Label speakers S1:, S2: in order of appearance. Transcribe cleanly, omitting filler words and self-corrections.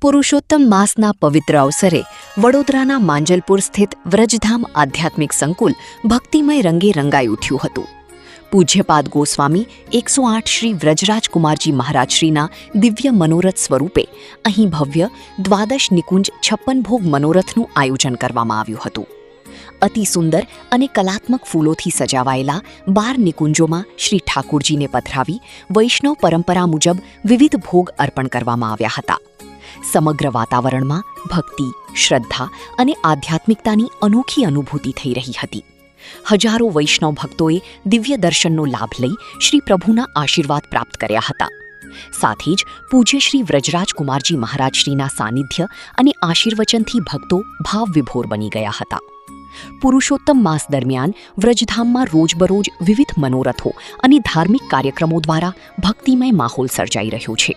S1: પુરુષોત્તમ માસના પવિત્ર અવસરે વડોદરાના માંજલપુર સ્થિત વ્રજધામ આધ્યાત્મિક સંકુલ ભક્તિમય રંગે રંગાઈ ઉઠ્યું હતું. પૂજ્યપાદ ગોસ્વામી 108 શ્રી વ્રજરાજકુમારજી મહારાજશ્રીના દિવ્ય મનોરથ સ્વરૂપે અહીં ભવ્ય દ્વાદશ નિકુંજ 56 ભોગ મનોરથનું આયોજન કરવામાં આવ્યું હતું. અતિ સુંદર અને કલાત્મક ફૂલોથી સજાવાયેલા 12 નિકુંજોમાં શ્રી ઠાકુરજીને પધરાવી વૈષ્ણવ પરંપરા મુજબ વિવિધ ભોગ અર્પણ કરવામાં આવ્યા હતા. સમગ્ર વાતાવરણમાં ભક્તિ, શ્રદ્ધા અને આધ્યાત્મિકતાની અનોખી અનુભૂતિ થઈ રહી હતી. હજારો વૈષ્ણવ ભક્તોએ દિવ્ય દર્શનનો લાભ લઈ શ્રી પ્રભુના આશીર્વાદ પ્રાપ્ત કર્યા હતા. સાથે જ પૂજ્ય શ્રી વ્રજરાજકુમારજી મહારાજશ્રીના સાનિધ્ય અને આશીર્વચનથી ભક્તો ભાવવિભોર બની ગયા હતા. પુરુષોત્તમ માસ દરમિયાન વ્રજધામમાં રોજબરોજ વિવિધ મનોરથો અને ધાર્મિક કાર્યક્રમો દ્વારા ભક્તિમય માહોલ સર્જાઈ રહ્યો છે.